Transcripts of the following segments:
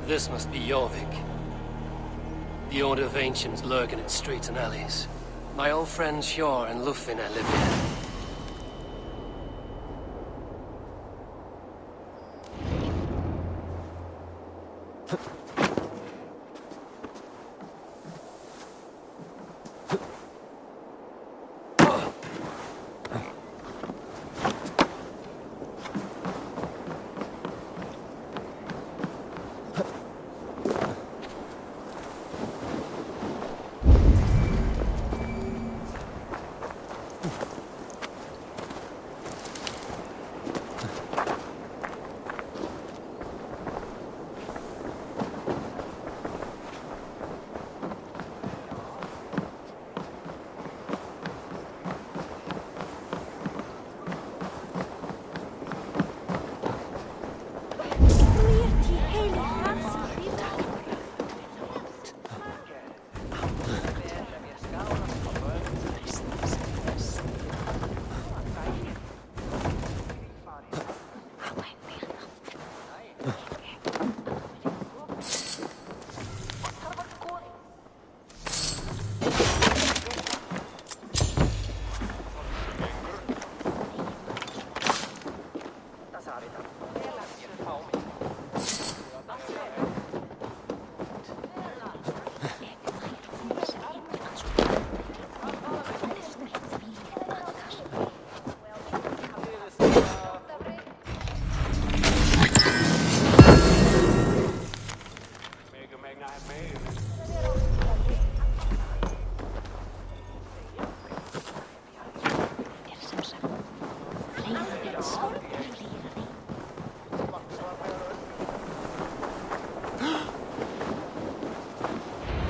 This must be Jorvik. The Order of Ancients lurk in its streets and alleys. My old friends Hjor and Lufvina live here.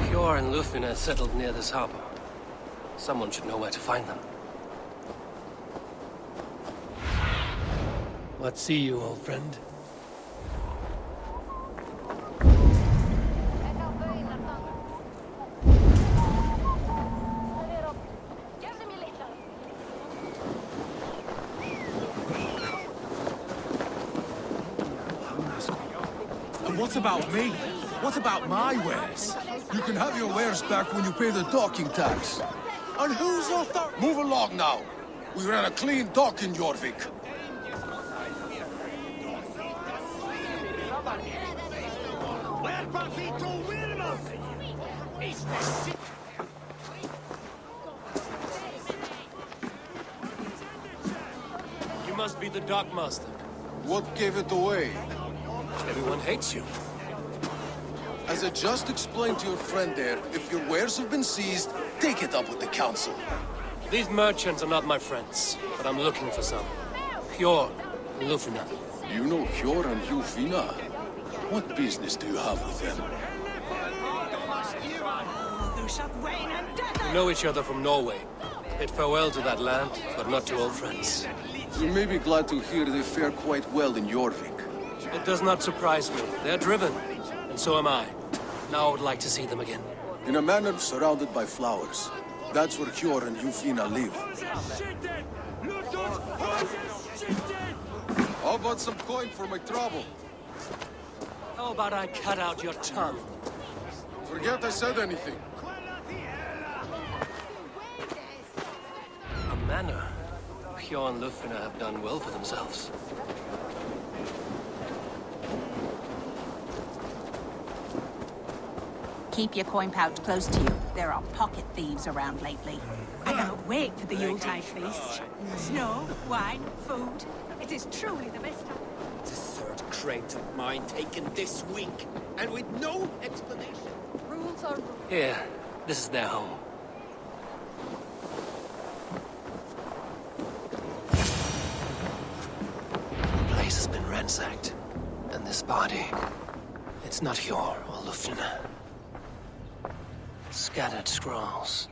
Hjor and Lufvina settled near this harbor. Someone should know where to find them. What see you, old friend? And what about me? What about my wares? You can have your wares back when you pay the docking tax. And whose authority? Move along now. We ran a clean dock in Jorvik. You must be the dockmaster. What gave it away? Everyone hates you. As I just explained to your friend there, if your wares have been seized, take it up with the council. These merchants are not my friends, but I'm looking for some. Hjor and Lufvina. You know Hjor and Lufvina? What business do you have with them? We know each other from Norway. Bid farewell to that land, but not to old friends. You may be glad to hear they fare quite well in Jorvik. It does not surprise me. They're driven, and so am I. Now I would like to see them again. In a manor surrounded by flowers. That's where Hjor and Lufvina live. How about some coin for my trouble? How about I cut out your tongue? Forget I said anything. A manor. Hjor and Lufvina have done well for themselves. Keep your coin pouch close to you. There are pocket thieves around lately. I cannot wait for the Yuletide feast. Snow, wine, food. It is truly the best time. The third crate of mine taken this week, and with no explanation. Rules are rules. Here, this is their home. The place has been ransacked. And this body, it's not Hjor or Lufvina. Scattered scrolls.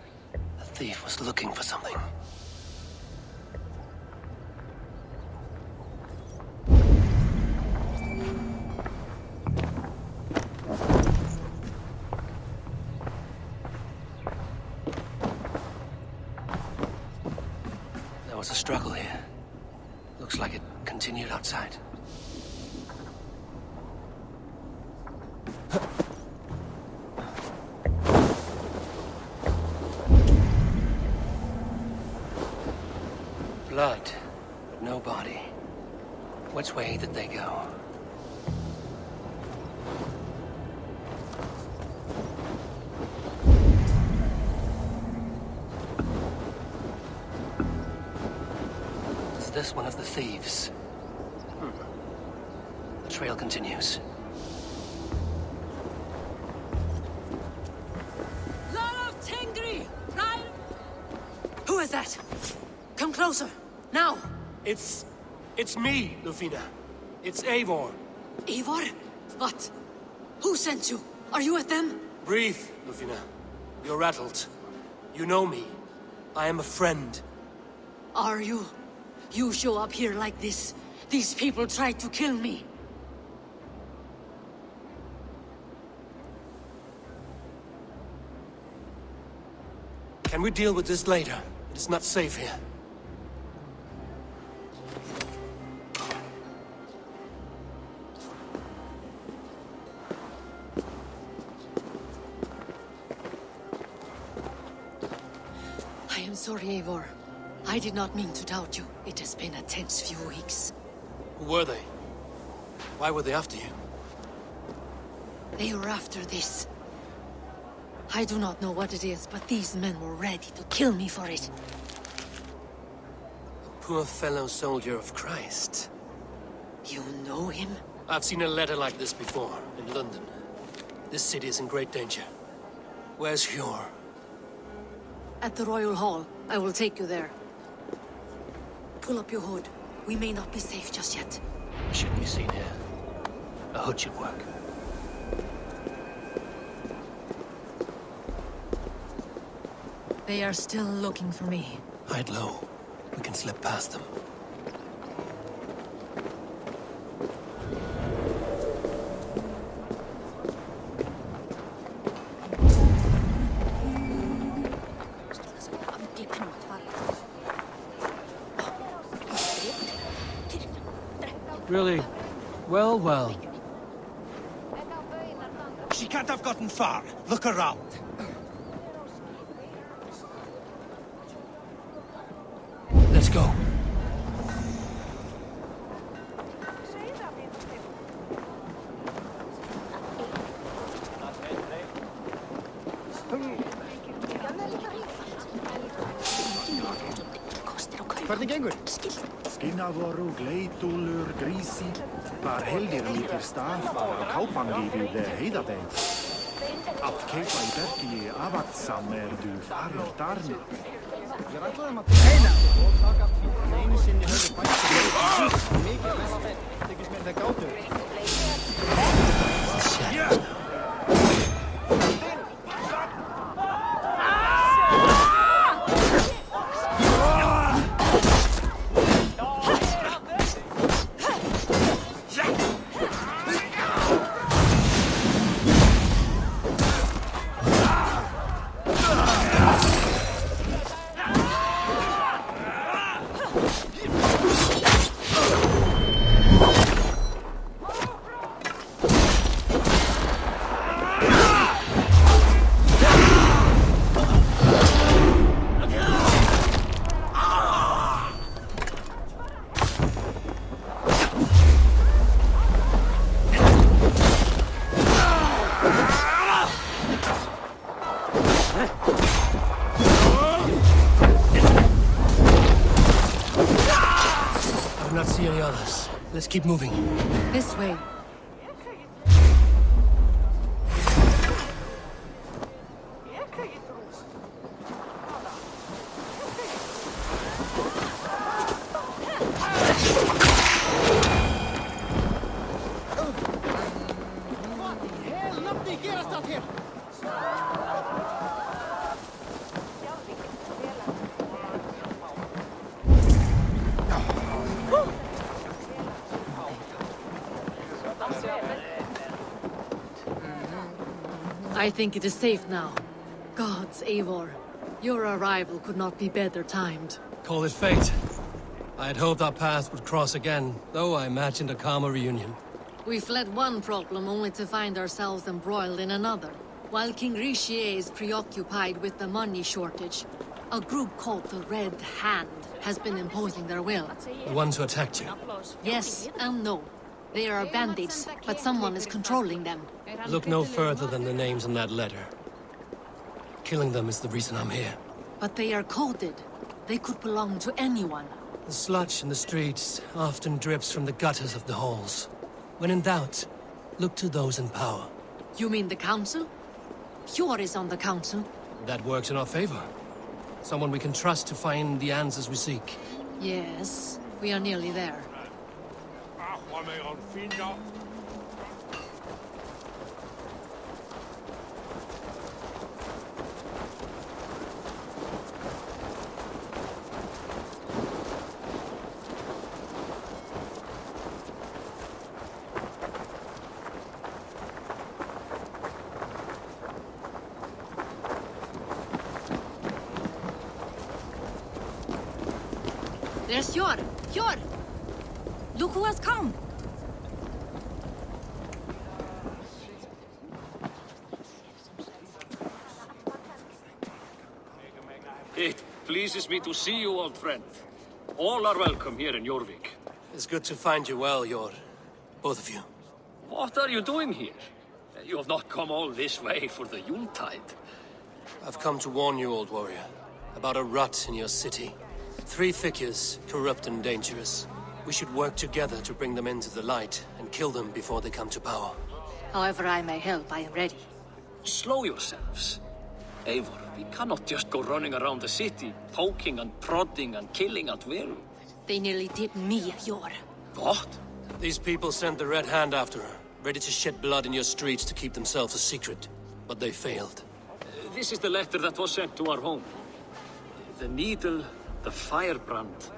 The thief was looking for something. There was a struggle here. Looks like it continued outside. Blood, but no body. Which way did they go? Is this one of the thieves? The trail continues. Who is that? Come closer, now! It's me, Lufina. It's Eivor. Eivor? What? Who sent you? Are you with them? Breathe, Lufina. You're rattled. You know me. I am a friend. Are you? You show up here like this. These people tried to kill me. Can we deal with this later? It's not safe here. I am sorry, Eivor. I did not mean to doubt you. It has been a tense few weeks. Who were they? Why were they after you? They were after this. I do not know what it is, but these men were ready to kill me for it. Poor fellow soldier of Christ. You know him? I've seen a letter like this before, in London. This city is in great danger. Where's Hjor? At the Royal Hall. I will take you there. Pull up your hood. We may not be safe just yet. I shouldn't be seen here. A hood should work. They are still looking for me. Hide low. We can slip past them. Really? Well, well. She can't have gotten far. Look around. Let's go. Hvernig gengur? Skinnavoru, gleitúlur, grísi. Hvar heldir líkir stað var á kápangi við heiðadeig. Að keipa í bergi avattsam du farir darna. Ég ætlaði að heina og taka fyrir einu sinni höfðu bætt mikið mest þykist mér það gátur. Let's keep moving. This way. I think it is safe now. Gods, Eivor. Your arrival could not be better timed. Call it fate. I had hoped our paths would cross again, though I imagined a calmer reunion. We fled one problem only to find ourselves embroiled in another. While King Rishi is preoccupied with the money shortage, a group called the Red Hand has been imposing their will. The ones who attacked you. Yes and no. They are bandits, but someone is controlling them. Look no further than the names in that letter. Killing them is the reason I'm here. But they are coded. They could belong to anyone. The sludge in the streets often drips from the gutters of the halls. When in doubt, look to those in power. You mean the council? Hjor is on the council. That works in our favor. Someone we can trust to find the answers we seek. Yes, we are nearly there. There's Hjor! Hjor! Look who has come! It pleases me to see you, old friend. All are welcome here in Jorvik. It's good to find you well, Yor. Both of you. What are you doing here? You have not come all this way for the Yuletide. I've come to warn you, old warrior, about a rot in your city. 3 figures, corrupt and dangerous. We should work together to bring them into the light and kill them before they come to power. However I may help, I am ready. Slow yourselves. Eivor, we cannot just go running around the city, poking and prodding and killing at will. They nearly did me, Hjor. What? These people sent the Red Hand after her, ready to shed blood in your streets to keep themselves a secret. But they failed. This is the letter that was sent to our home. The needle, the firebrand,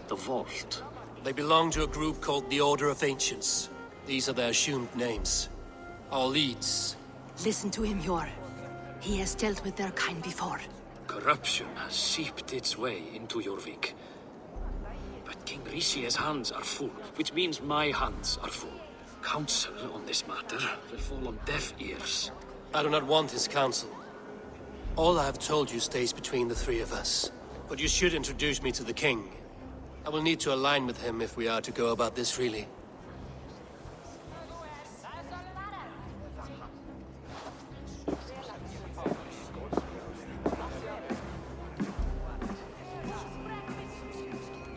the vault. They belong to a group called the Order of Ancients. These are their assumed names. Our leads. Listen to him, Hjor. He has dealt with their kind before. Corruption has seeped its way into Jorvik. But King Rishi's hands are full, which means my hands are full. Counsel on this matter will fall on deaf ears. I do not want his counsel. All I have told you stays between the 3 of us. But you should introduce me to the king. I will need to align with him if we are to go about this freely.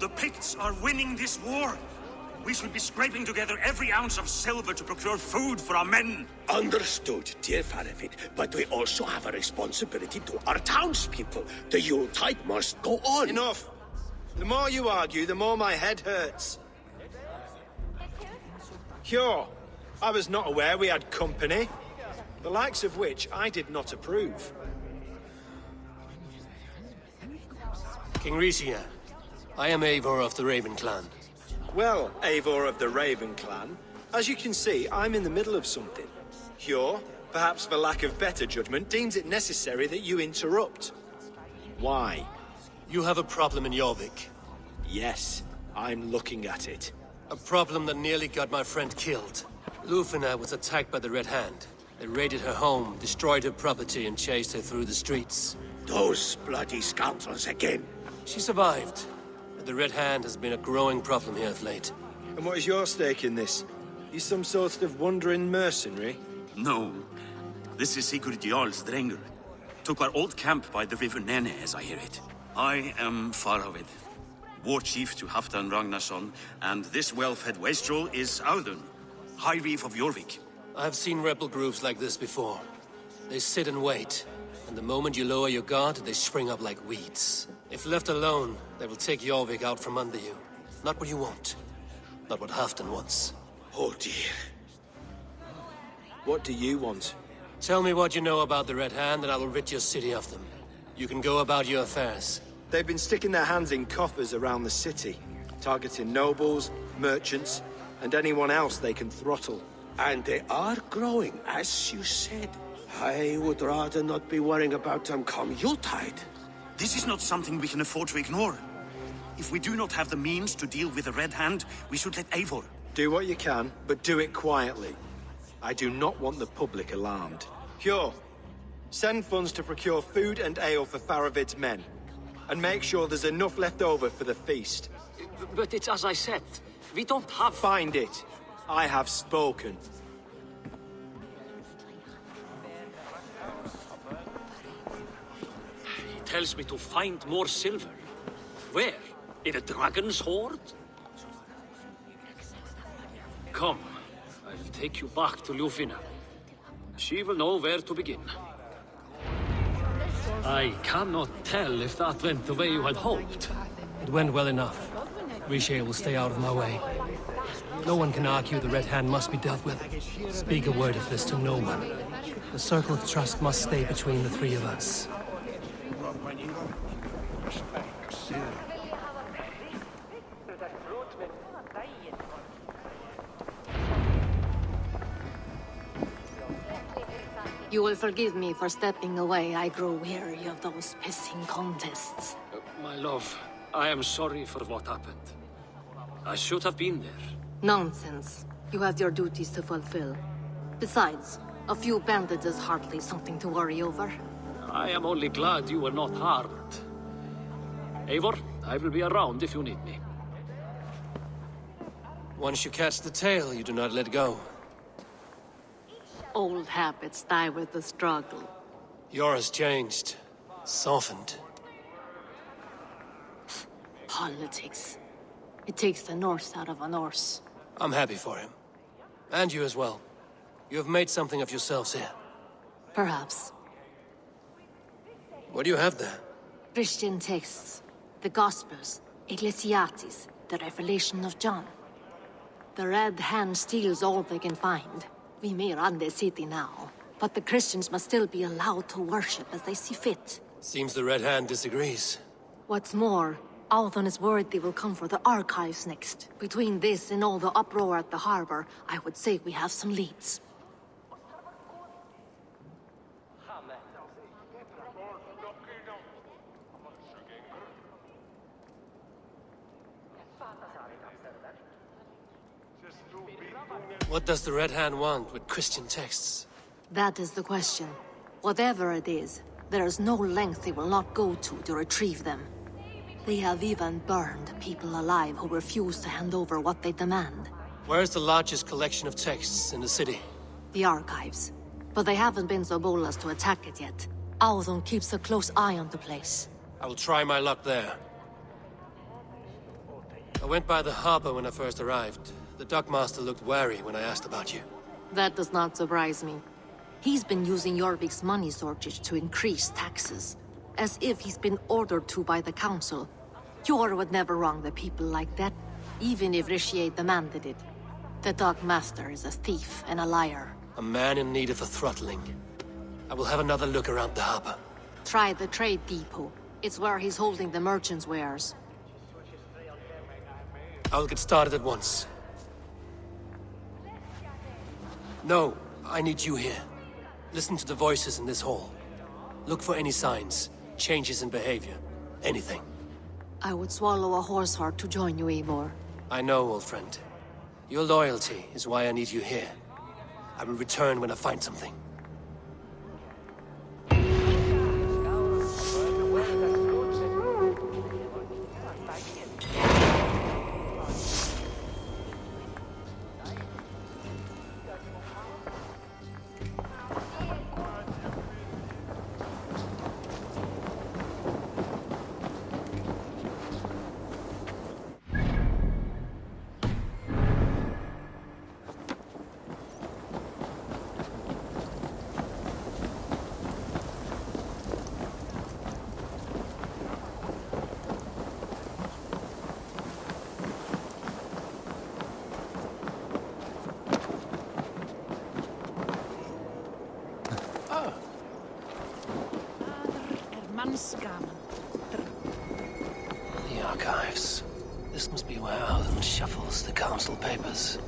The Picts are winning this war. We should be scraping together every ounce of silver to procure food for our men. Understood, dear Faravit, but we also have a responsibility to our townspeople. The Yuletide must go on. Enough! The more you argue, the more my head hurts. Hjor, I was not aware we had company, the likes of which I did not approve. King Risia, I am Eivor of the Raven clan. Well, Eivor of the Raven clan, as you can see, I'm in the middle of something. Hjor, perhaps for lack of better judgment, deems it necessary that you interrupt. Why? You have a problem in Jorvik. Yes, I'm looking at it. A problem that nearly got my friend killed. Lufina was attacked by the Red Hand. They raided her home, destroyed her property, and chased her through the streets. Those bloody scoundrels again. She survived, but the Red Hand has been a growing problem here of late. And what is your stake in this? You some sort of wandering mercenary? No. This is Sigurd Jarl's Drenger. Took our old camp by the river Nene, as I hear it. I am Faravid, war chief to Halfdan Ragnarsson, and this well-fed wastrel is Audun, High Reef of Jorvik. I have seen rebel groups like this before. They sit and wait, and the moment you lower your guard, they spring up like weeds. If left alone, they will take Jorvik out from under you. Not what you want. Not what Halfdan wants. Oh dear. What do you want? Tell me what you know about the Red Hand, and I will rid your city of them. You can go about your affairs. They've been sticking their hands in coffers around the city, targeting nobles, merchants, and anyone else they can throttle. And they are growing, as you said. I would rather not be worrying about them come Yuletide. This is not something we can afford to ignore. If we do not have the means to deal with the Red Hand, we should let Eivor, Do what you can, but do it quietly. I do not want the public alarmed. Cure. Send funds to procure food and ale for Faravid's men. And make sure there's enough left over for the feast. But it's as I said. We don't have... Find it. I have spoken. He tells me to find more silver. Where? In a dragon's hoard? Come. I'll take you back to Lufina. She will know where to begin. I cannot tell if that went the way you had hoped. It went well enough. Riche will stay out of my way. No one can argue the Red Hand must be dealt with. Speak a word of this to no one. The circle of trust must stay between the three of us. You will forgive me for stepping away. I grow weary of those pissing contests. My love, I am sorry for what happened. I should have been there. Nonsense. You have your duties to fulfill. Besides, a few bandits is hardly something to worry over. I am only glad you were not harmed. Eivor, I will be around if you need me. Once you catch the tail, you do not let go. Old habits die with the struggle. Yours changed. Softened. Politics. It takes the Norse out of a Norse. I'm happy for him. And you as well. You have made something of yourselves here. Perhaps. What do you have there? Christian texts. The Gospels. Ecclesiastes. The Revelation of John. The Red Hand steals all they can find. We may run the city now, but the Christians must still be allowed to worship as they see fit. Seems the Red Hand disagrees. What's more, Althon is worried they will come for the archives next. Between this and all the uproar at the harbor, I would say we have some leads. What does the Red Hand want with Christian texts? That is the question. Whatever it is, there is no length they will not go to retrieve them. They have even burned people alive who refuse to hand over what they demand. Where's the largest collection of texts in the city? The archives. But they haven't been so bold as to attack it yet. Althon keeps a close eye on the place. I will try my luck there. I went by the harbor when I first arrived. The dockmaster looked wary when I asked about you. That does not surprise me. He's been using Jorvik's money shortage to increase taxes. As if he's been ordered to by the council. Jor would never wrong the people like that, even if Richier demanded it. The dockmaster is a thief and a liar. A man in need of a throttling. I will have another look around the harbor. Try the trade depot. It's where he's holding the merchants' wares. I will get started at once. No, I need you here. Listen to the voices in this hall. Look for any signs, changes in behavior, anything. I would swallow a horse heart to join you, Eivor. I know, old friend. Your loyalty is why I need you here. I will return when I find something. The archives. This must be where Alden shuffles the council papers.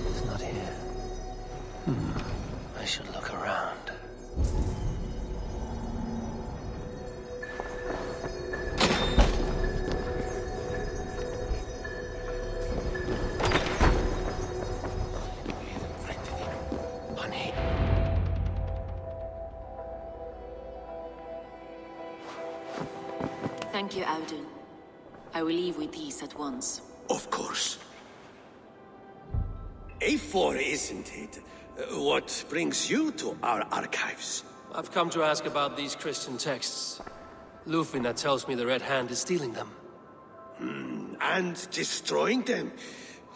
It's not here. I should look around. Thank you, Audun. I will leave with these at once. Of course. A4, isn't it? What brings you to our archives? I've come to ask about these Christian texts. Lufina tells me the Red Hand is stealing them. And destroying them.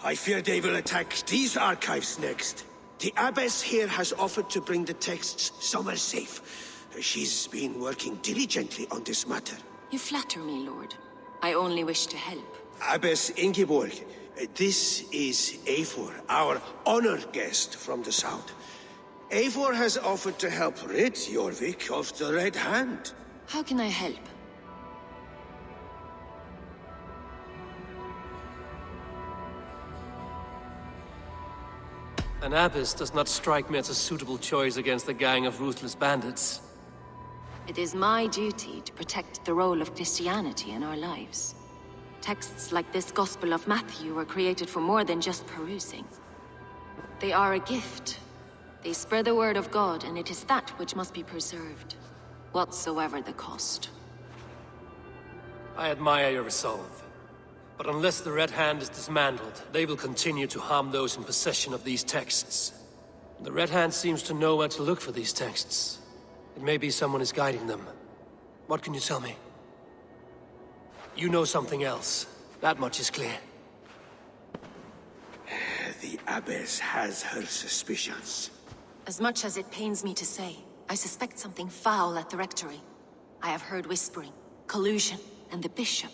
I fear they will attack these archives next. The Abbess here has offered to bring the texts somewhere safe. She's been working diligently on this matter. You flatter me, Lord. I only wish to help. Abbess Ingeborg, this is Eivor, our honored guest from the south. Eivor has offered to help rid Jorvik of the Red Hand. How can I help? An abbess does not strike me as a suitable choice against a gang of ruthless bandits. It is my duty to protect the role of Christianity in our lives. Texts like this Gospel of Matthew were created for more than just perusing. They are a gift. They spread the word of God, and it is that which must be preserved, whatsoever the cost. I admire your resolve. But unless the Red Hand is dismantled, they will continue to harm those in possession of these texts. The Red Hand seems to know where to look for these texts. It may be someone is guiding them. What can you tell me? You know something else. That much is clear. The Abbess has her suspicions. As much as it pains me to say, I suspect something foul at the rectory. I have heard whispering, collusion, and the bishop.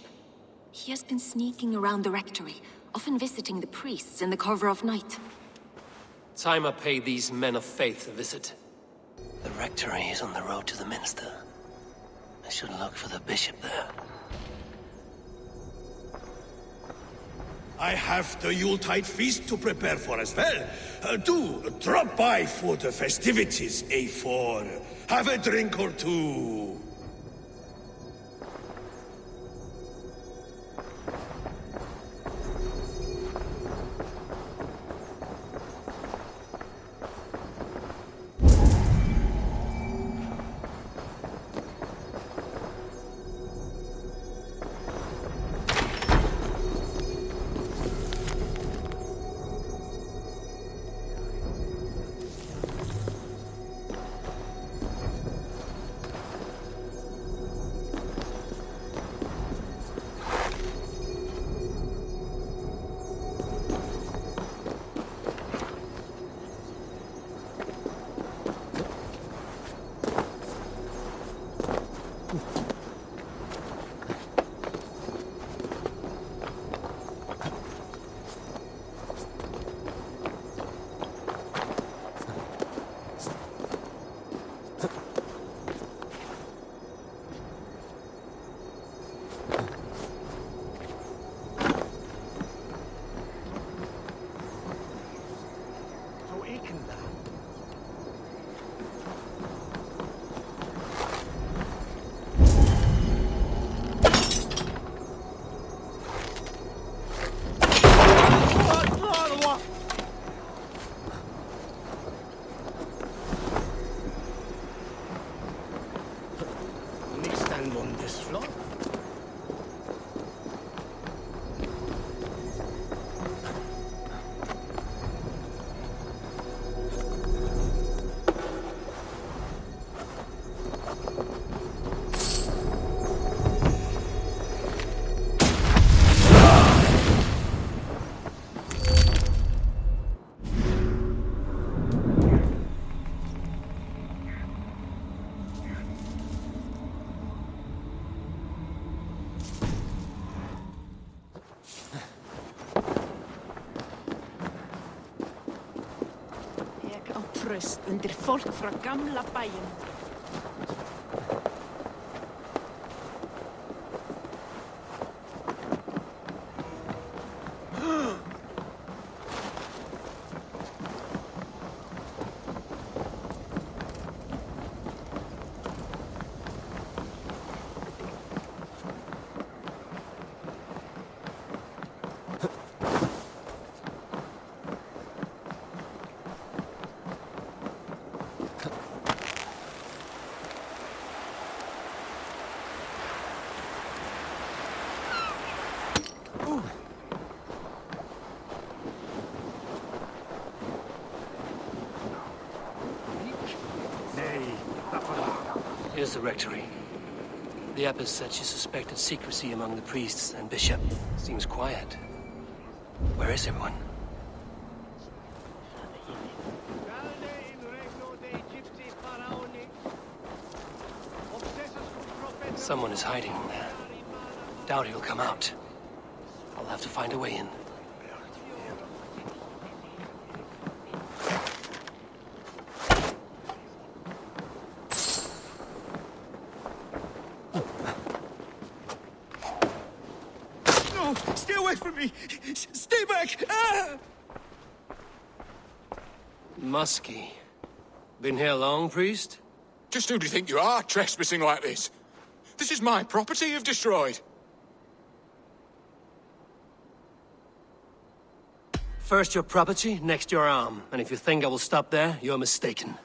He has been sneaking around the rectory, often visiting the priests in the cover of night. Time I pay these men of faith a visit. The rectory is on the road to the minster. I should look for the bishop there. I have the Yuletide feast to prepare for as well. Do drop by for the festivities, A4. Have a drink or two. Traust undir fólk frá gamla bæjum. Here's the rectory. The abbess said she suspected secrecy among the priests and bishop. Seems quiet. Where is everyone? Someone is hiding in there. Doubt he'll come out. I'll have to find a way in. No! Stay away from me! Stay back! Ah! Muskie. Been here long, priest? Just who do you think you are, trespassing like this? This is my property you've destroyed. First your property, next your arm. And if you think I will stop there, you're mistaken.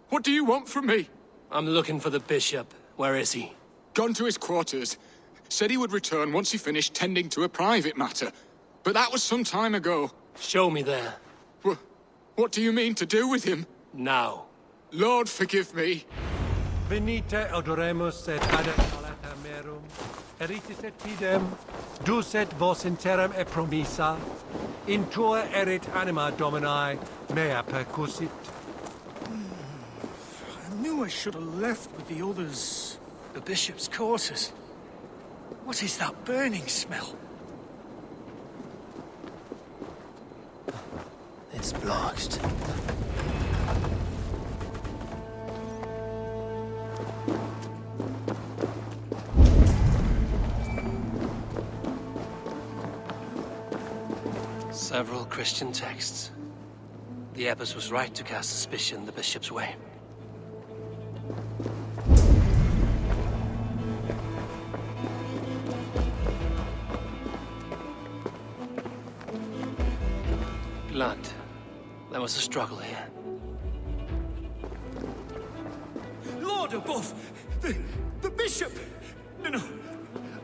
What do you want from me? I'm looking for the bishop. Where is he? Gone to his quarters. Said he would return once he finished tending to a private matter. But that was some time ago. Show me there. What do you mean to do with him? Now. Lord, forgive me. Venite odoremus et adet solata merum, eritis et fidem, dus et vos in terram e promissa, in tua erit anima Domini, mea percussit. I knew I should have left with the others. The bishop's quarters. What is that burning smell? It's blocked. Several Christian texts. The abbess was right to cast suspicion the bishop's way. Blood. There was a struggle here. Lord above! The bishop! No,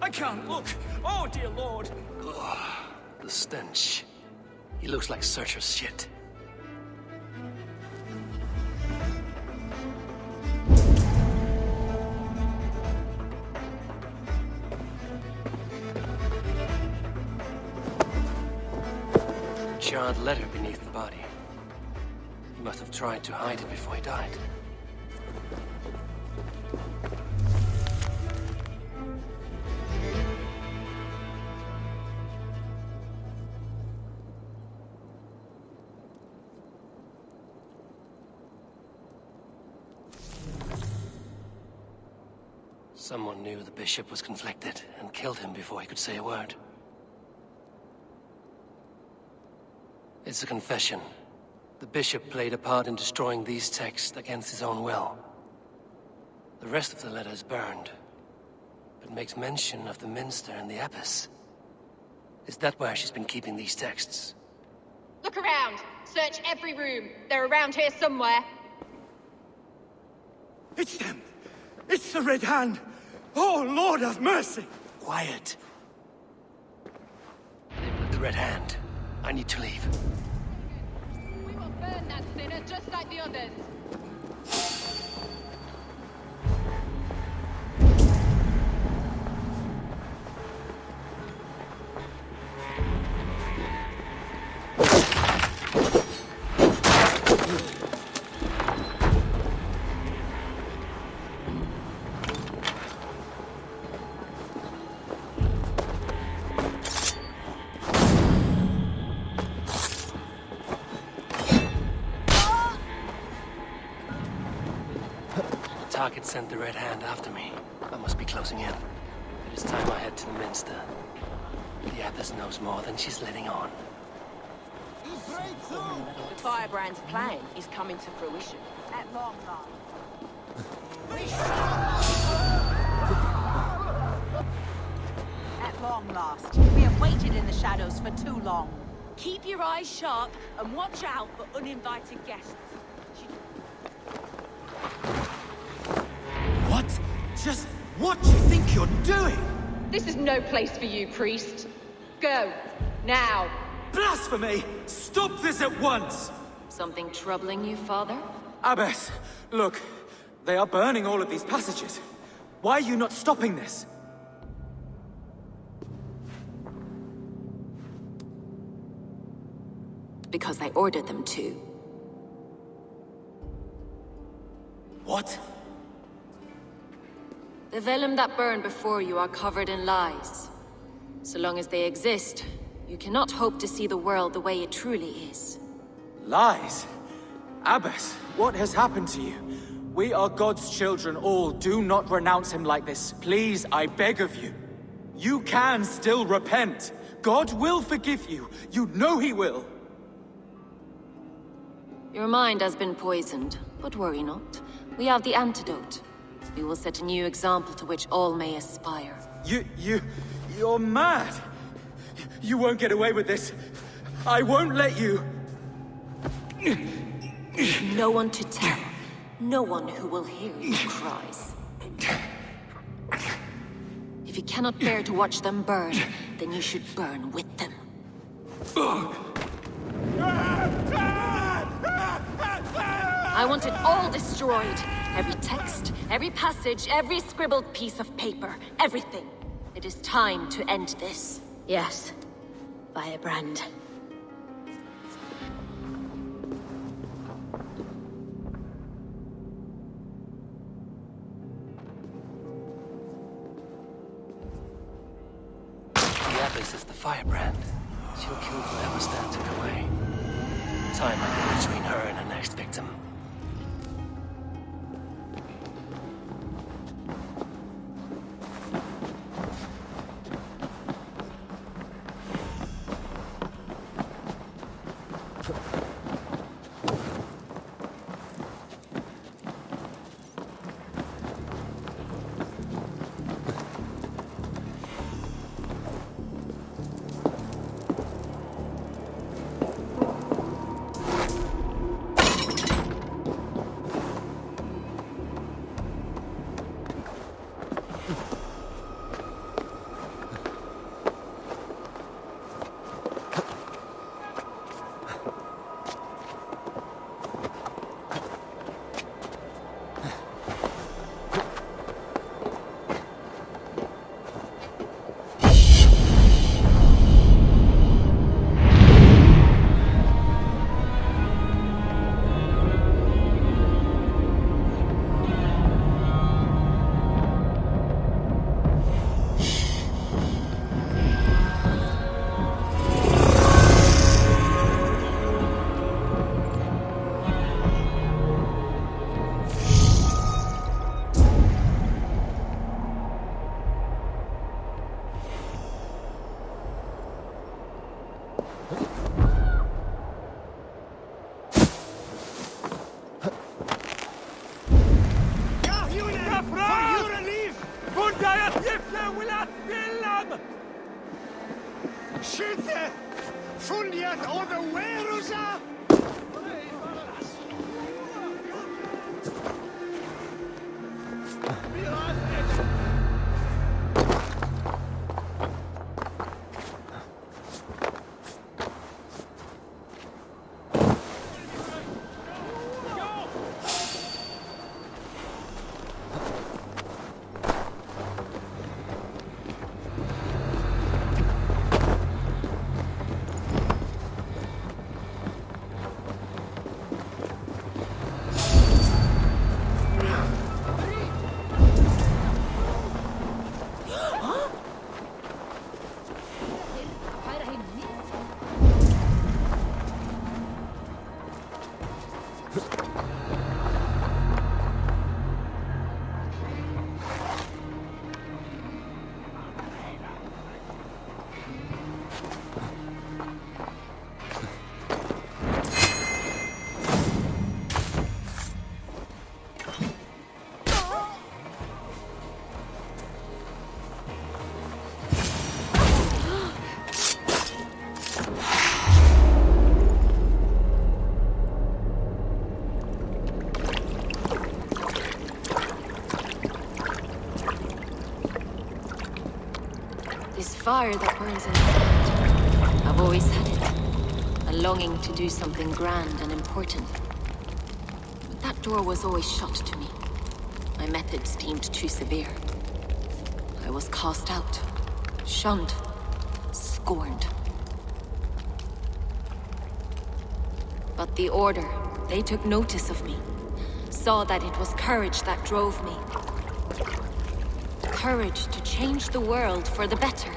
I can't look! Oh, dear Lord! Oh, the stench. He looks like Searcher's shit. Charred letter beneath the body. He must have tried to hide it before he died. Someone knew the bishop was conflicted and killed him before he could say a word. It's a confession. The bishop played a part in destroying these texts against his own will. The rest of the letter is burned, but makes mention of the minster and the abbess. Is that where she's been keeping these texts? Look around! Search every room! They're around here somewhere! It's them! It's the Red Hand! Oh, Lord have mercy! Quiet. They've got the Red Hand. I need to leave. We will burn that sinner just like the others! Target sent the Red Hand after me. I must be closing in. It is time I head to the minster. The abbess knows more than she's letting on. The Firebrand's plan is coming to fruition. At long last. At long last. We have waited in the shadows for too long. Keep your eyes sharp and watch out for uninvited guests. What? Just what do you think you're doing? This is no place for you, priest. Go. Now. Blasphemy! Stop this at once! Something troubling you, Father? Abbess, look. They are burning all of these passages. Why are you not stopping this? Because I ordered them to. What? The vellum that burn before you are covered in lies. So long as they exist, you cannot hope to see the world the way it truly is. Lies? Abbess, what has happened to you? We are God's children all. Do not renounce him like this. Please, I beg of you. You can still repent. God will forgive you. You know he will. Your mind has been poisoned, but worry not. We have the antidote. We will set a new example to which all may aspire. You're mad! You won't get away with this. I won't let you. No one to tell. No one who will hear your cries. If you cannot bear to watch them burn, then you should burn with them. I want it all destroyed. Every text, every passage, every scribbled piece of paper, everything. It is time to end this. Yes, Firebrand. The Abbess is the Firebrand. She'll kill whoever stands in her way. Time might be between her and her next victim. Skytte! Funnet over Werusa! This fire that burns inside. I've always had it. A longing to do something grand and important. But that door was always shut to me. My methods deemed too severe. I was cast out, shunned, scorned. But the Order, they took notice of me. Saw that it was courage that drove me. Courage to change the world for the better.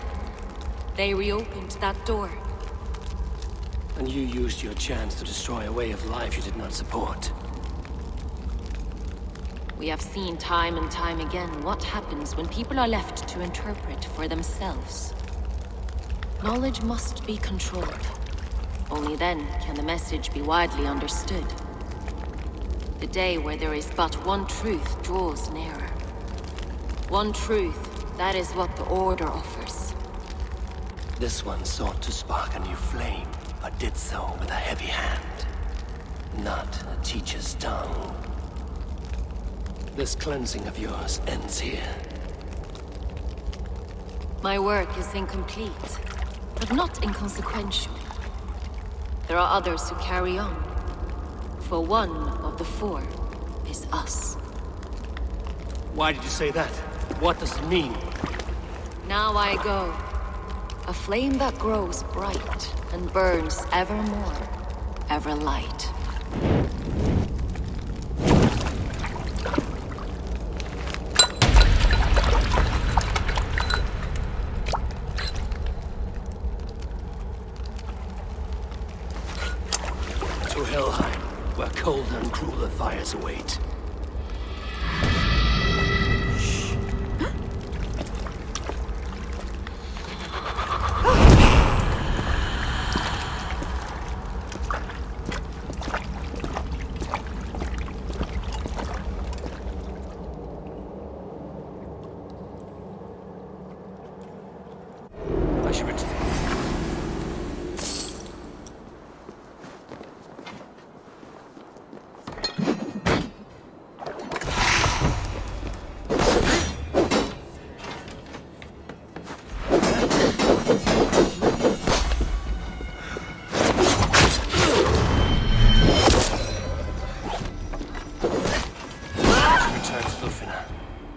They reopened that door. And you used your chance to destroy a way of life you did not support. We have seen time and time again what happens when people are left to interpret for themselves. Knowledge must be controlled. Only then can the message be widely understood. The day where there is but one truth draws nearer. One truth, that is what the Order offers. This one sought to spark a new flame, but did so with a heavy hand. Not a teacher's tongue. This cleansing of yours ends here. My work is incomplete, but not inconsequential. There are others who carry on. For one of the four is us. Why did you say that? What does it mean? Now I go. A flame that grows bright and burns ever more, ever light. To Helheim, where colder and crueler fires await. I should return.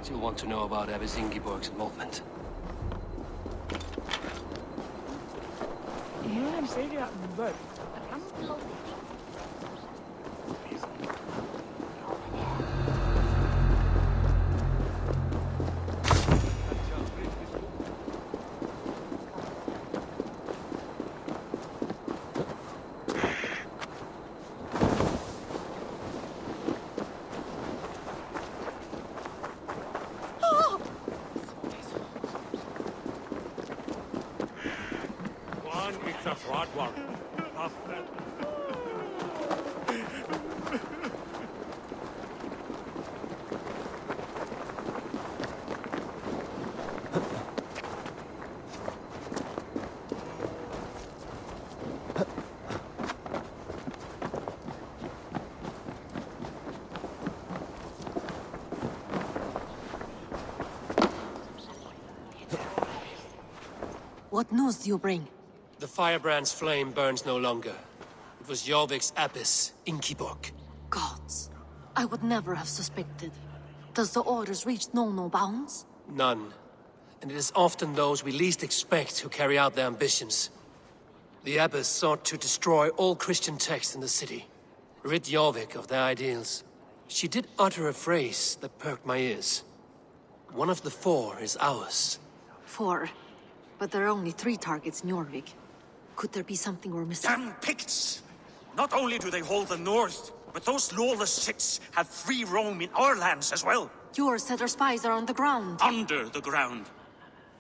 She'll want to know about Abbess Ingeborg's involvement. It's a fraud one. What news do you bring? The firebrand's flame burns no longer. It was Jorvik's abbess, Ingeborg. Gods, I would never have suspected. Does the Order's reach know no bounds? None. And it is often those we least expect who carry out their ambitions. The abbess sought to destroy all Christian texts in the city. Rid Jorvik of their ideals. She did utter a phrase that perked my ears. One of the four is ours. 4. But there are only 3 targets in Jorvik. Could there be something we're missing? Damn Picts! Not only do they hold the north, but those lawless Siths have free roam in our lands as well. Yours said our spies are on the ground. Under the ground.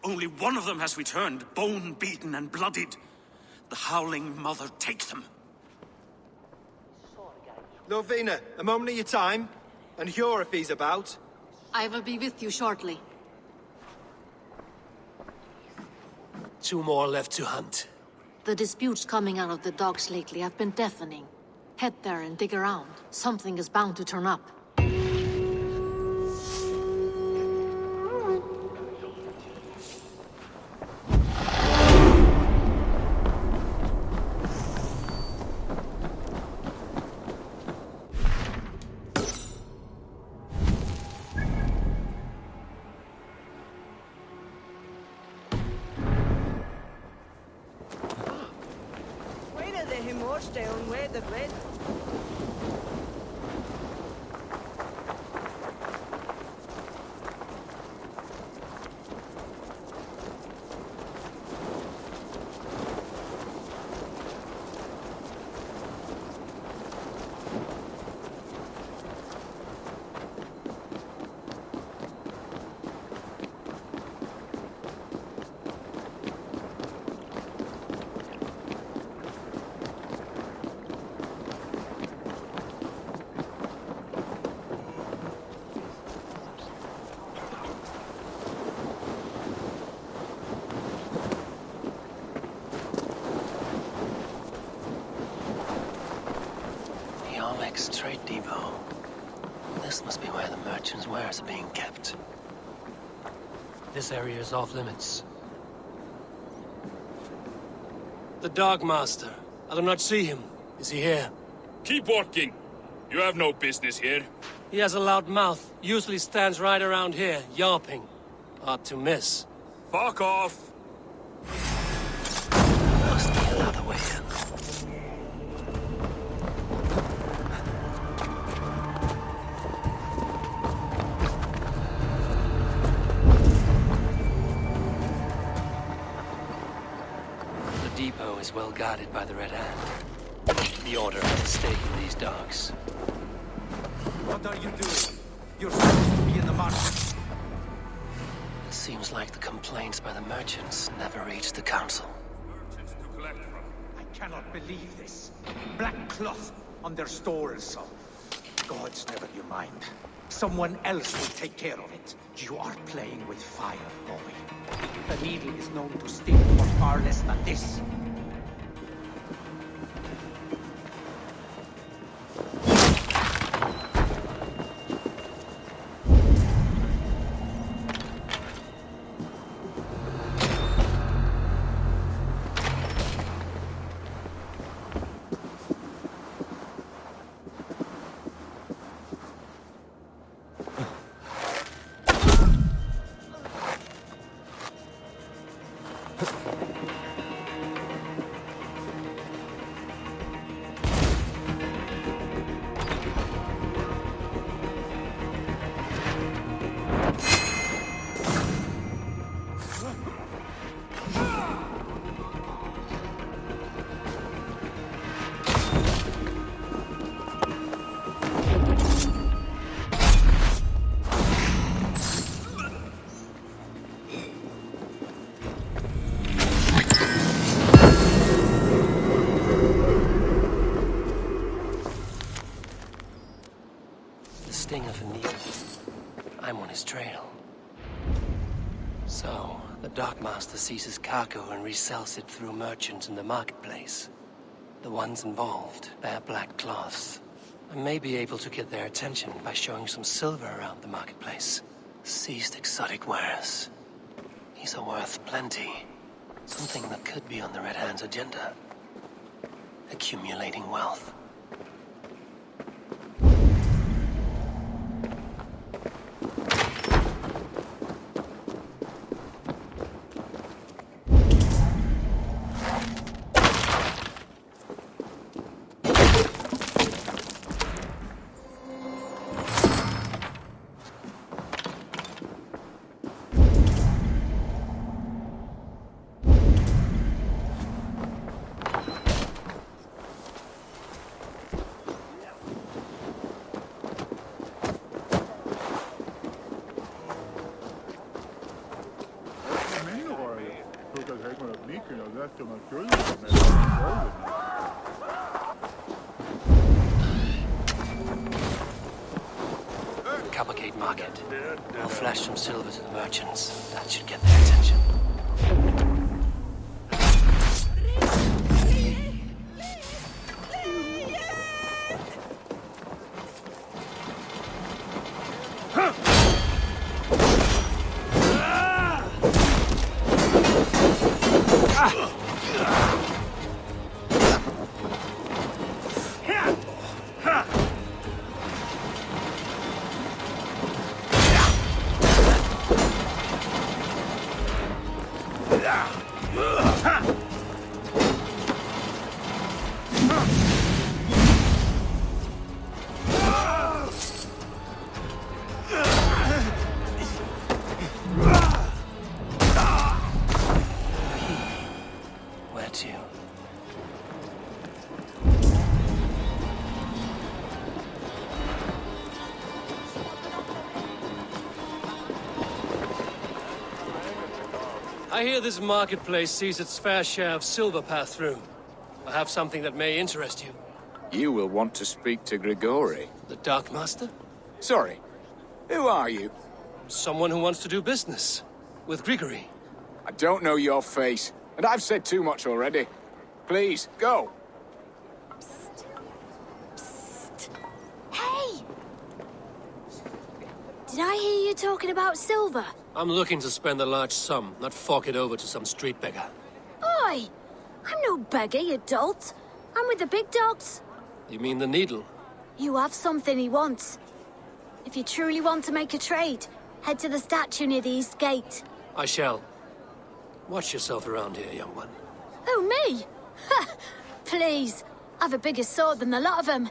Only one of them has returned, bone-beaten and bloodied. The Howling Mother take them. Lovina, a moment of your time. And Hjor if he's about. I will be with you shortly. 2 more left to hunt. The disputes coming out of the docks lately have been deafening. Head there and dig around. Something is bound to turn up. much down where the red. Trade depot. This must be where the merchants' wares are being kept. This area is off limits. The Dark Master. I do not see him. Is he here? Keep walking. You have no business here. He has a loud mouth. Usually stands right around here, yawping. Hard to miss. Fuck off! Must be another way in. Depot is well guarded by the Red Hand. The Order has a stake in these docks. What are you doing? You're supposed to be in the market. It seems like the complaints by the merchants never reached the council. Merchants to collect from. I cannot believe this. Black cloth on their stores. Gods, never you mind. Someone else will take care of it. You are playing with fire, boy. The needle is known to sting for far less than this. Sting of a needle. I'm on his trail. So, the Dockmaster seizes cargo and resells it through merchants in the marketplace. The ones involved wear black cloths. I may be able to get their attention by showing some silver around the marketplace. Seized exotic wares. These are worth plenty. Something that could be on the Red Hand's agenda. Accumulating wealth. Cavalcade market. I'll flash some silver to the merchants. That should get their attention. I hear this marketplace sees its fair share of silver pass through. I have something that may interest you. You will want to speak to Grigori. The Dark Master? Sorry. Who are you? Someone who wants to do business. With Grigori. I don't know your face, and I've said too much already. Please, go. Hey! Did I hear you talking about silver? I'm looking to spend a large sum, not fork it over to some street beggar. Oi! I'm no beggar, you dolt. I'm with the big dogs. You mean the needle? You have something he wants. If you truly want to make a trade, head to the statue near the East Gate. I shall. Watch yourself around here, young one. Oh, me? Ha! Please. I've a bigger sword than the lot of them.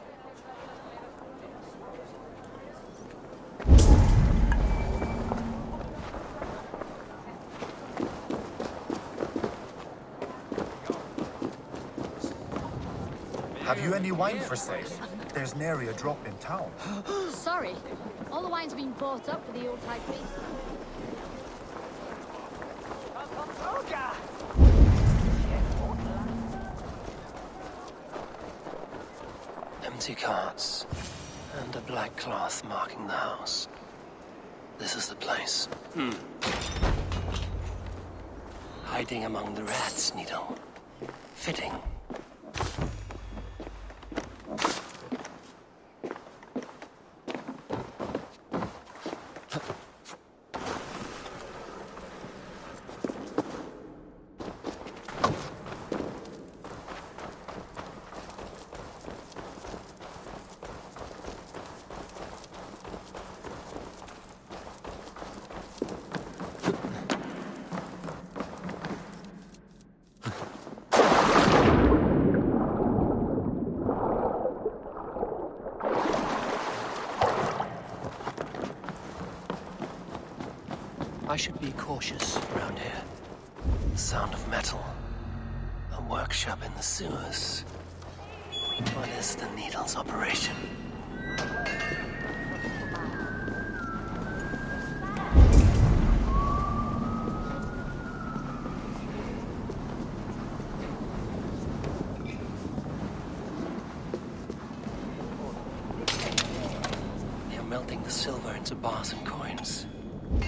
Have you any wine for sale? There's nary a drop in town. Sorry. All the wine's been bought up for the old High Priest. Empty carts. And a black cloth marking the house. This is the place. Hiding among the rats, Needle. Fitting. I should be cautious around here. The sound of metal. A workshop in the sewers. What is the Needle's operation? They're melting the silver into bars and coins.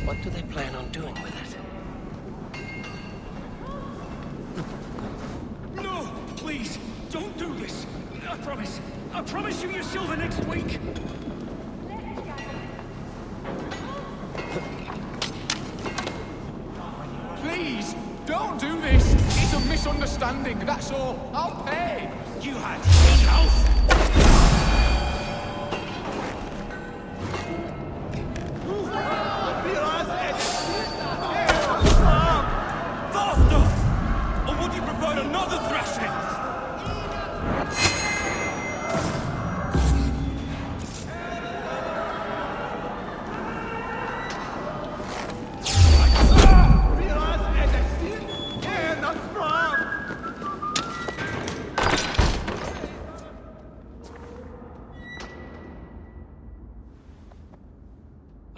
What do they plan on doing with it? No! Please, don't do this! I promise you your silver next week! Please, don't do this. It's a misunderstanding, that's all. I'll pay. You had enough! Faster! Or would you prefer another thrashing?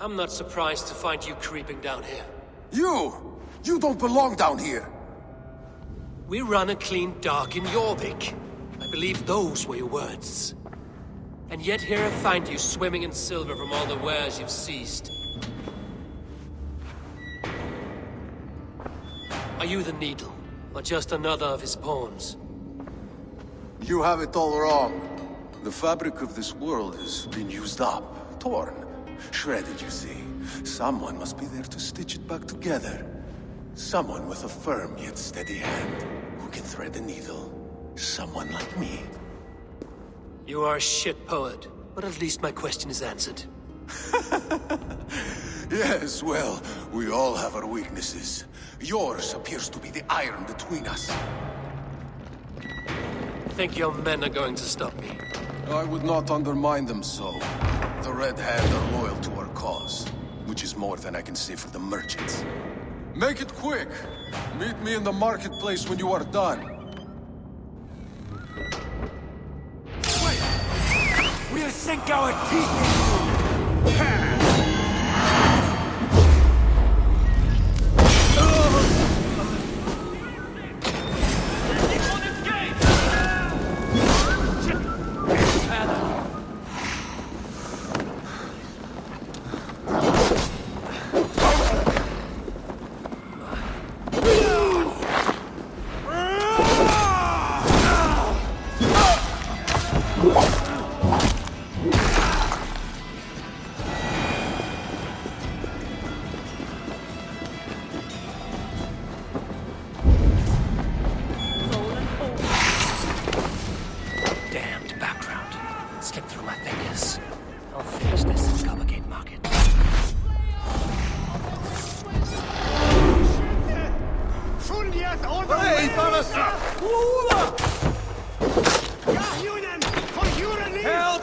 I'm not surprised to find you creeping down here. You don't belong down here! We run a clean dock in Jorvik. I believe those were your words. And yet here I find you swimming in silver from all the wares you've seized. Are you the Needle, or just another of his pawns? You have it all wrong. The fabric of this world has been used up, torn, shredded, you see. Someone must be there to stitch it back together. Someone with a firm yet steady hand, who can thread the needle. Someone like me. You are a shit poet, but at least my question is answered. Yes, well, we all have our weaknesses. Yours appears to be the iron between us. Think your men are going to stop me? I would not undermine them so. The Red Hand are loyal to our cause, which is more than I can say for the merchants. Make it quick! Meet me in the marketplace when you are done. Wait! We'll sink our teeth into you! this. I'll finish this in Coppergate Market. Hey, help!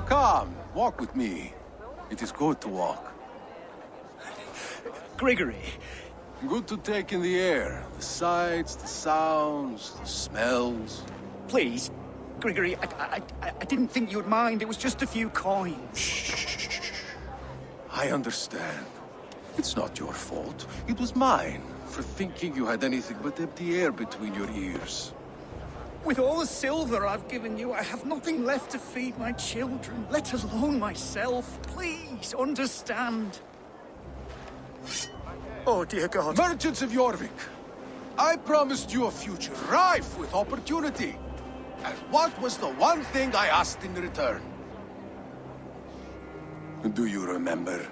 Come, walk with me. It is good to walk. Grigory. Good to take in the air. The sights, the sounds, the smells. Please, Grigory, I didn't think you'd mind. It was just a few coins. I understand. It's not your fault. It was mine, for thinking you had anything but empty air between your ears. With all the silver I've given you, I have nothing left to feed my children, let alone myself. Please, understand. Oh, dear God. Merchants of Jorvik, I promised you a future rife with opportunity. And what was the one thing I asked in return? Do you remember?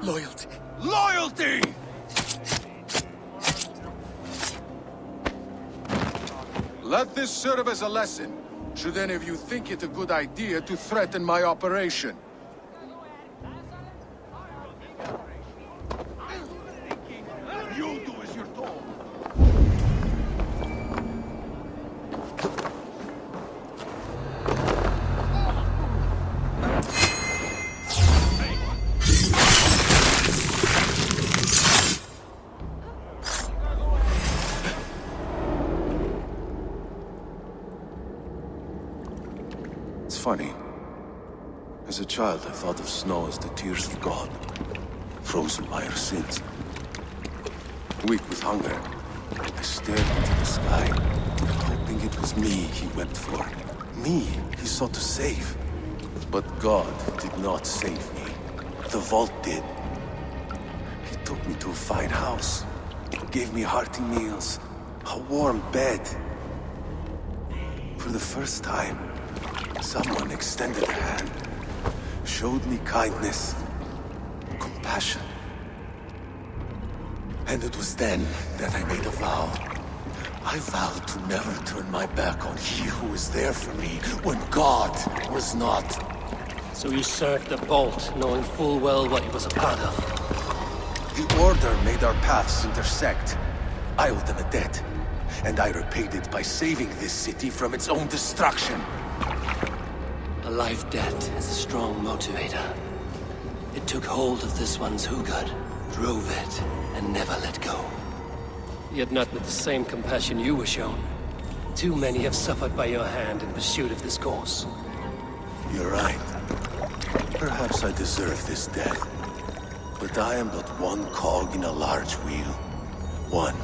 Loyalty. Loyalty! Let this serve as a lesson, should any of you think it a good idea to threaten my operation. You do as you're told. It's funny. As a child, I thought of snow as the tears of God, frozen by our sins. Weak with hunger, I stared into the sky, hoping it was me he wept for. Me he sought to save. But God did not save me. The vault did. He took me to a fine house, gave me hearty meals, a warm bed. For the first time, someone extended a hand, showed me kindness, compassion. And it was then that I made a vow. I vowed to never turn my back on he who was there for me when God was not. So you served the Bolt, knowing full well what it was a part of. The Order made our paths intersect. I owed them a debt, and I repaid it by saving this city from its own destruction. A life debt is a strong motivator. It took hold of this one's Hugad, drove it, and never let go. Yet not with the same compassion you were shown. Too many have suffered by your hand in pursuit of this course. You're right. Perhaps I deserve this death. But I am but one cog in a large wheel. One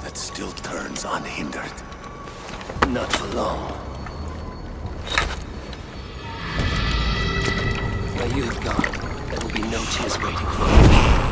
that still turns unhindered. Not for long. Where you have gone, there will be no tears waiting for you.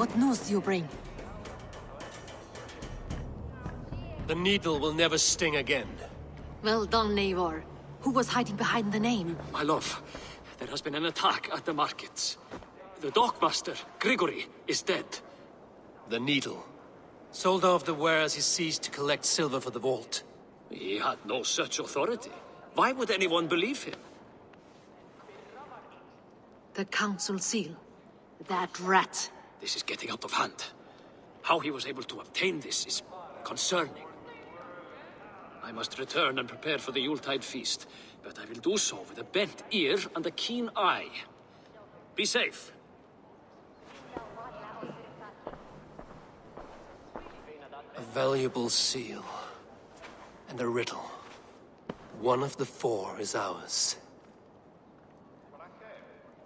What news do you bring? The needle will never sting again. Well done, Eivor. Who was hiding behind the name? My love, there has been an attack at the markets. The dockmaster, Grigory, is dead. The needle. Sold off the wares he seized to collect silver for the vault. He had no such authority. Why would anyone believe him? The council seal. That rat. This is getting out of hand. How he was able to obtain this is concerning. I must return and prepare for the Yuletide feast, but I will do so with a bent ear and a keen eye. Be safe. A valuable seal. And a riddle. One of the four is ours.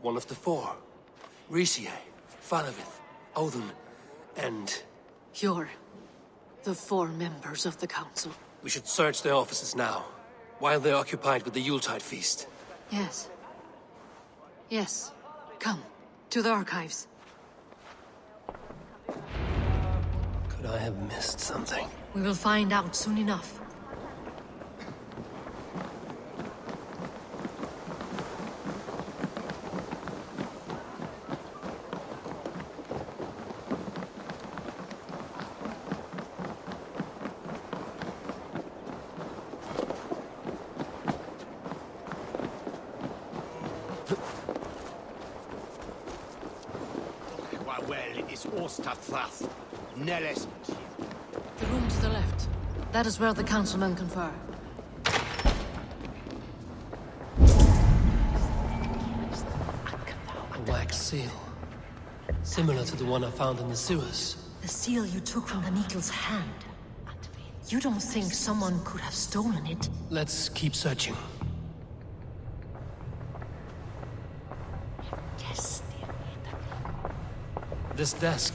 One of the four. Risie, Falavith, Odin, and... You're the four members of the council. We should search their offices now, while they're occupied with the Yuletide feast. Yes. Yes. Come, to the archives. Could I have missed something? We will find out soon enough. The room to the left. That is where the councilmen confer. A wax seal. Similar to the one I found in the sewers. The seal you took from the needle's hand. You don't think someone could have stolen it? Let's keep searching. This desk.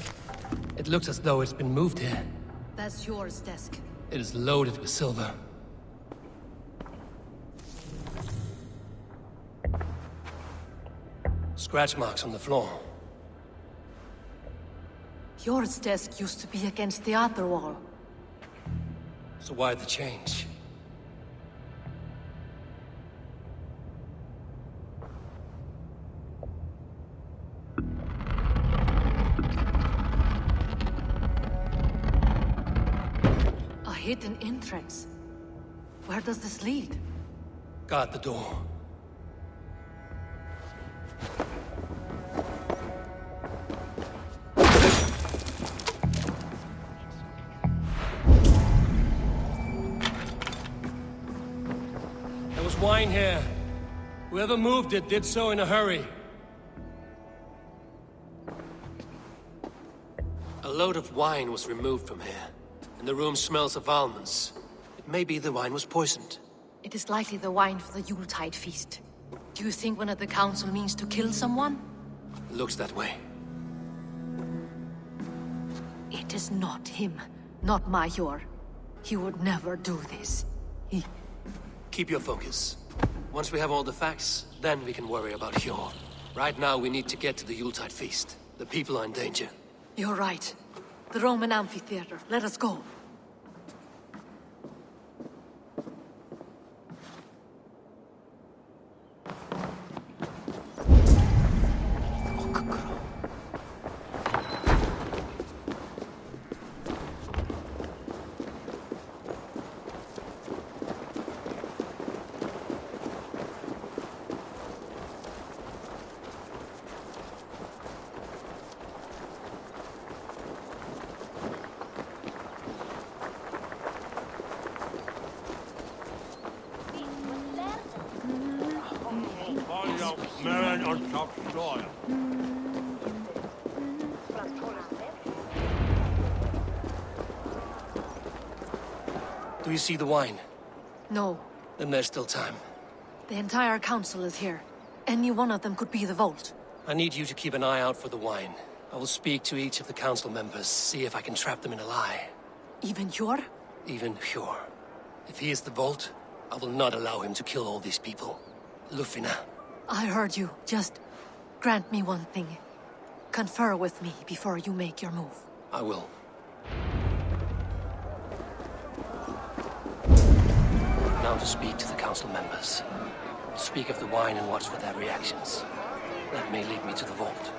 It looks as though it's been moved here. That's yours, desk. It is loaded with silver. Scratch marks on the floor. Yours desk used to be against the other wall. So why the change? A hidden entrance. Where does this lead? Guard the door. There was wine here. Whoever moved it did so in a hurry. A load of wine was removed from here, and the room smells of almonds. It may be the wine was poisoned. It is likely the wine for the Yuletide feast. Do you think one of the council means to kill someone? Looks that way. It is not him, not Major. He would never do this. Keep your focus. Once we have all the facts, then we can worry about Hjor. Right now, we need to get to the Yuletide feast. The people are in danger. You're right. The Roman amphitheater. Let us go. Do you see the wine? No. Then there's still time. The entire council is here. Any one of them could be the vault. I need you to keep an eye out for the wine. I will speak to each of the council members, see if I can trap them in a lie. Even Hjor? Even Hjor. If he is the vault, I will not allow him to kill all these people. Lufina. I heard you. Just grant me one thing. Confer with me before you make your move. I will. Now to speak to the council members. Speak of the wine and watch for their reactions. That may lead me to the vault.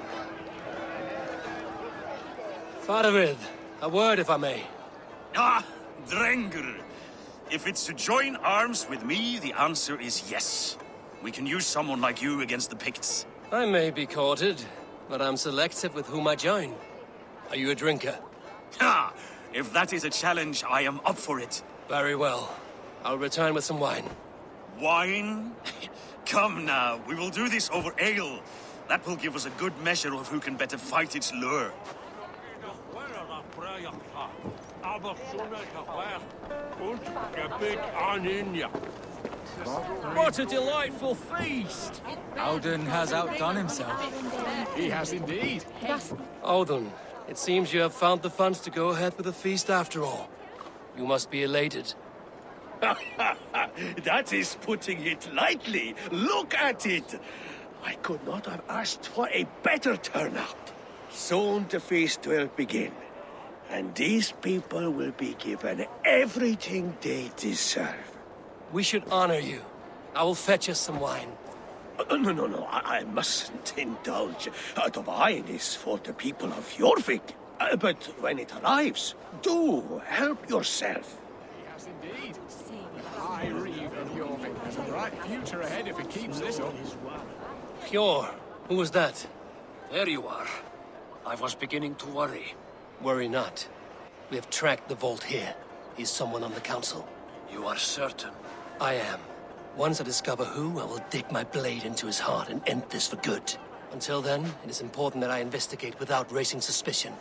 Faravid, a word if I may. Ah, Drengr. If it's to join arms with me, the answer is yes. We can use someone like you against the Picts. I may be courted, but I'm selective with whom I join. Are you a drinker? Ha! If that is a challenge, I am up for it. Very well. I'll return with some wine. Wine? Come now, we will do this over ale. That will give us a good measure of who can better fight its lure. What a delightful feast! Audun has outdone himself. He has indeed. Audun, it seems you have found the funds to go ahead with the feast after all. You must be elated. That is putting it lightly. Look at it. I could not have asked for a better turnout. Soon the feast will begin, and these people will be given everything they deserve. We should honor you. I will fetch us some wine. No, I mustn't indulge. The wine is for the people of Jorvik. But when it arrives, do help yourself. He has indeed. I read of Jorvik has a bright future ahead if it keeps this up. Hjor, who was that? There you are. I was beginning to worry. Worry not. We have tracked the vault here. He's someone on the council. You are certain? I am. Once I discover who, I will dig my blade into his heart and end this for good. Until then, it is important that I investigate without raising suspicion.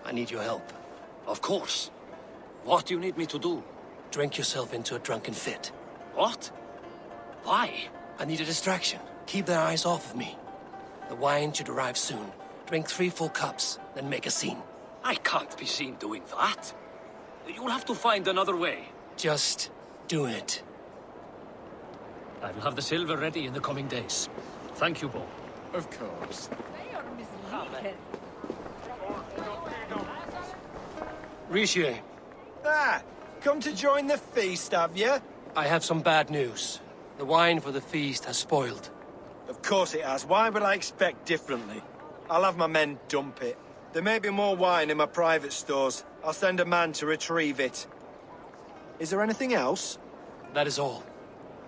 I need your help. Of course. What do you need me to do? Drink yourself into a drunken fit. What? Why? I need a distraction. Keep their eyes off of me. The wine should arrive soon. Drink 3 full cups, then make a scene. I can't be seen doing that. You'll have to find another way. Just do it. I will have the silver ready in the coming days. Thank you, Bo. Of course. Rishi. Come to join the feast, have you? I have some bad news. The wine for the feast has spoiled. Of course it has. Why would I expect differently? I'll have my men dump it. There may be more wine in my private stores. I'll send a man to retrieve it. Is there anything else? That is all.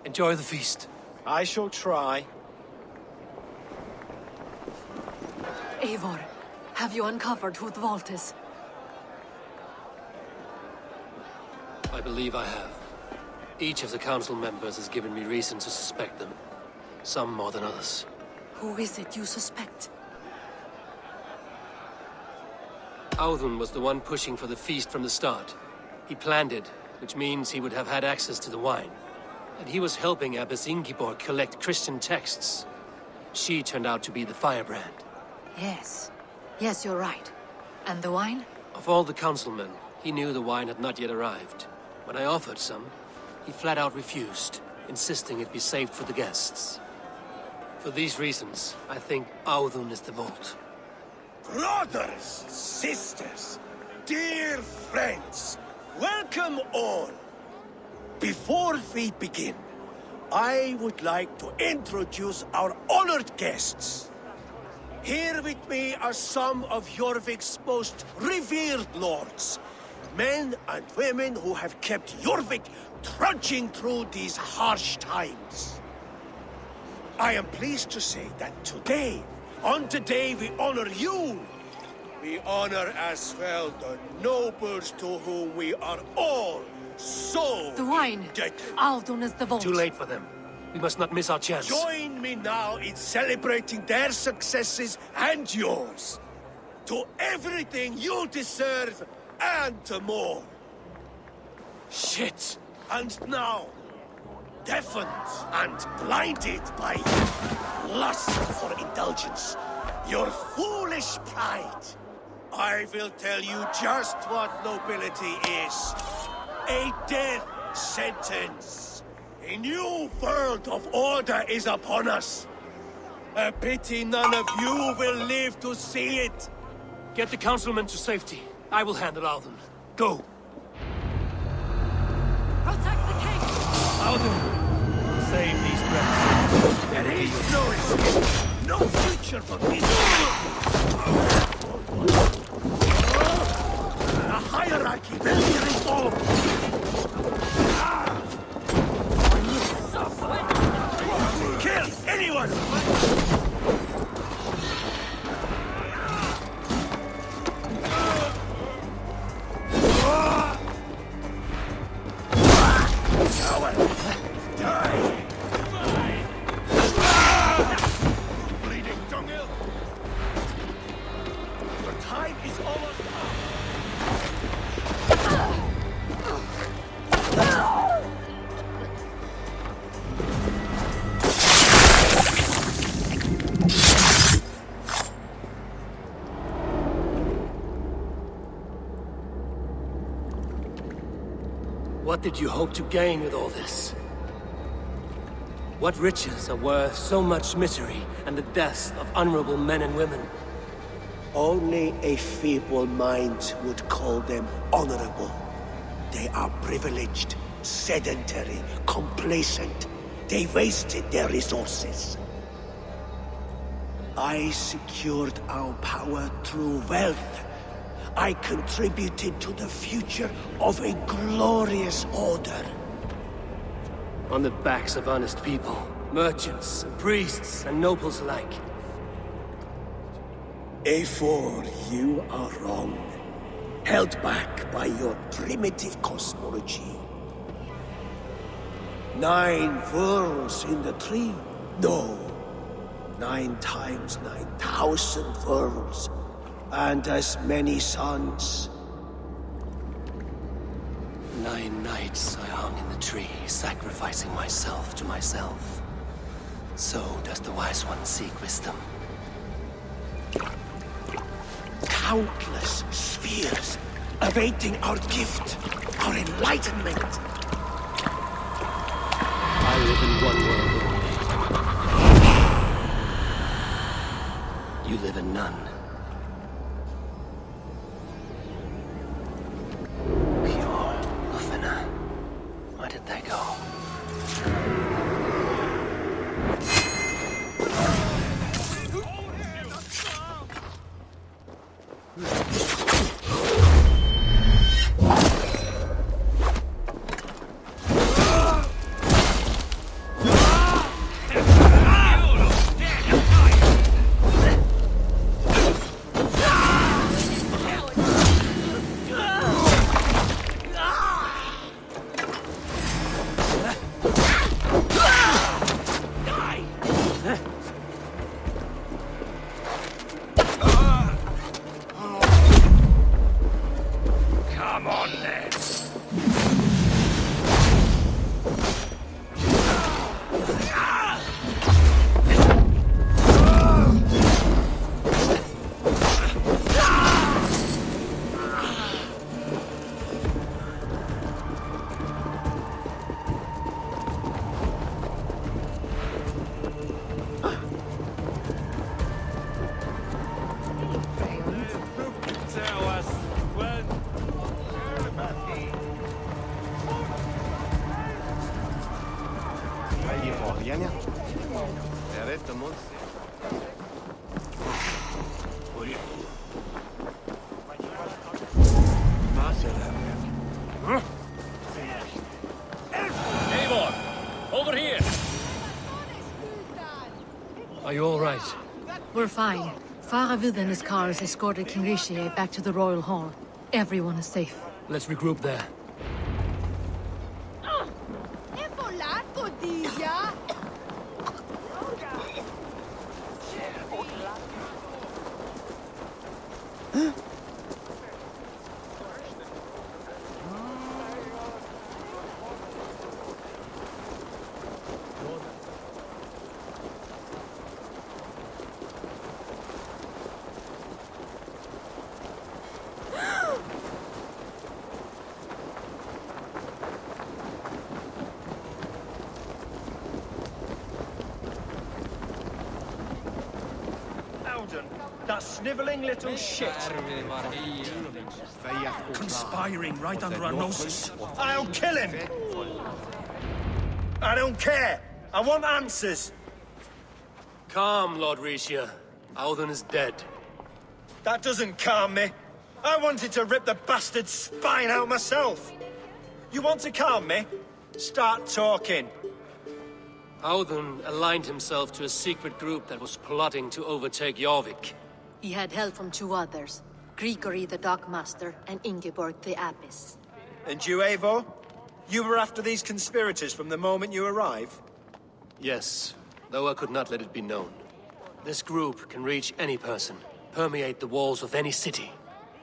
Enjoy the feast. I shall try. Eivor, have you uncovered who the vault is? I believe I have. Each of the council members has given me reason to suspect them. Some more than others. Who is it you suspect? Audun was the one pushing for the feast from the start. He planned it, which means he would have had access to the wine. And he was helping Abbess Ingeborg collect Christian texts. She turned out to be the firebrand. Yes. Yes, you're right. And the wine? Of all the councilmen, he knew the wine had not yet arrived. When I offered some, he flat out refused, insisting it be saved for the guests. For these reasons, I think Audun is the vault. Brothers, sisters, dear friends, welcome all. Before we begin, I would like to introduce our honored guests. Here with me are some of Jorvik's most revered lords. Men and women who have kept Jorvik trudging through these harsh times. I am pleased to say that today, on the day we honor you, we honor as well the nobles to whom we are all so The wine! indebted. Audun is the vault. Too late for them. We must not miss our chance. Join me now in celebrating their successes and yours. To everything you deserve and more. Shit! And now, deafened and blinded by lust for indulgence, your foolish pride, I will tell you just what nobility is. A death sentence. A new world of order is upon us. A pity none of you will live to see it! Get the councilmen to safety. I will handle Alden. Go! Protect the king! Alden! Save these breaths. There is no escape, no future for me. The hierarchy will be reformed. Kill anyone! Bleeding dunghill! Your time is almost up! What did you hope to gain with all this? What riches are worth so much misery and the deaths of honorable men and women? Only a feeble mind would call them honorable. They are privileged, sedentary, complacent. They wasted their resources. I secured our power through wealth. I contributed to the future of a glorious order. On the backs of honest people, merchants, priests, and nobles alike. Eivor, you are wrong. Held back by your primitive cosmology. 9 worlds in the tree? No. 9 times 9,000 worlds. And as many suns. 9 nights I hung in the tree, sacrificing myself to myself. So does the wise one seek wisdom. Countless spheres, awaiting our gift, our enlightenment. I live in one world only. You live in none. Where did they go? Eivor! Over here! Are you all right? We're fine. Faravid and his cars escorted King Rishi back to the Royal Hall. Everyone is safe. Let's regroup there. sniveling little shit. Conspiring right under our noses. I'll kill him! I don't care! I want answers! Calm, Lord Rishia. Audun is dead. That doesn't calm me. I wanted to rip the bastard's spine out myself. You want to calm me? Start talking. Audun aligned himself to a secret group that was plotting to overtake Jorvik. He had help from two others, Grigory the Dockmaster and Ingeborg the Abbess. And you, Eivor? You were after these conspirators from the moment you arrived? Yes, though I could not let it be known. This group can reach any person, permeate the walls of any city.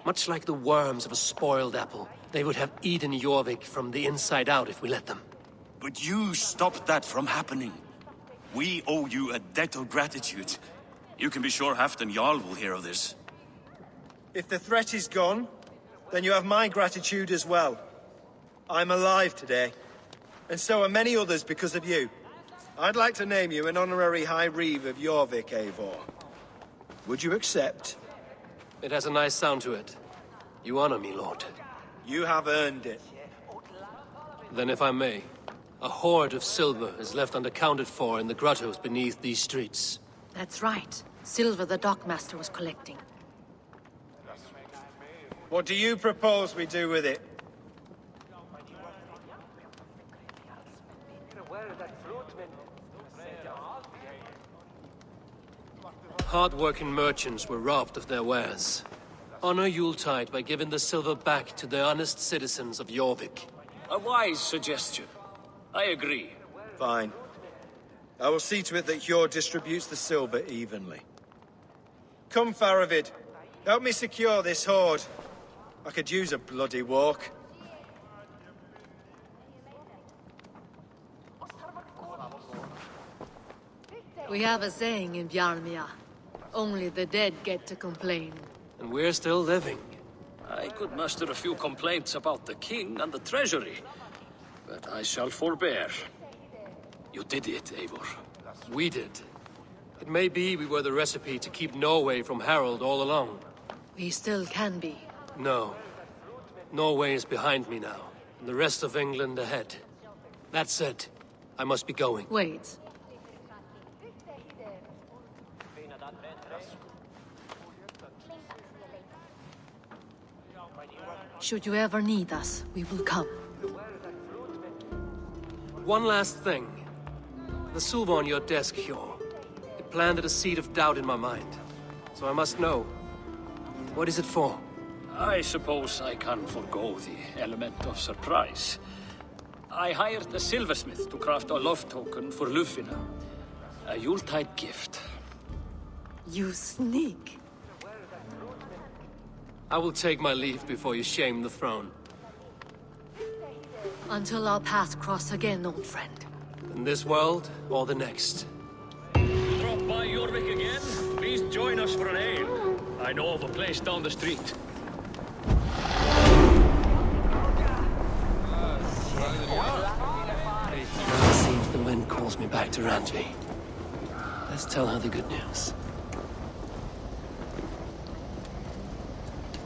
Much like the worms of a spoiled apple, they would have eaten Jorvik from the inside out if we let them. But you stopped that from happening. We owe you a debt of gratitude. You can be sure Halfdan Jarl will hear of this. If the threat is gone, then you have my gratitude as well. I'm alive today, and so are many others because of you. I'd like to name you an honorary High Reeve of Jorvik, Eivor. Would you accept? It has a nice sound to it. You honor me, Lord. You have earned it. Then if I may, a hoard of silver is left unaccounted for in the grottos beneath these streets. That's right. Silver the Dockmaster was collecting. What do you propose we do with it? Hard-working merchants were robbed of their wares. Honor Yuletide by giving the silver back to the honest citizens of Jorvik. A wise suggestion. I agree. Fine. I will see to it that Hjord distributes the silver evenly. Come, Faravid. Help me secure this hoard. I could use a bloody walk. We have a saying in Bjarmia. Only the dead get to complain. And we're still living. I could muster a few complaints about the king and the treasury, but I shall forbear. You did it, Eivor. We did. It may be we were the recipe to keep Norway from Harald all along. We still can be. No. Norway is behind me now, and the rest of England ahead. That said, I must be going. Wait. Should you ever need us, we will come. One last thing. The silver on your desk, Hjord. It planted a seed of doubt in my mind. So I must know. What is it for? I suppose I can forgo the element of surprise. I hired a silversmith to craft a love token for Lufina. A Yuletide gift. You sneak. I will take my leave before you shame the throne. Until our paths cross again, old friend. In this world, or the next. You drop by Jorvik again? Please join us for an ale. I know of a place down the street. It seems the wind calls me back to Randvi. Let's tell her the good news.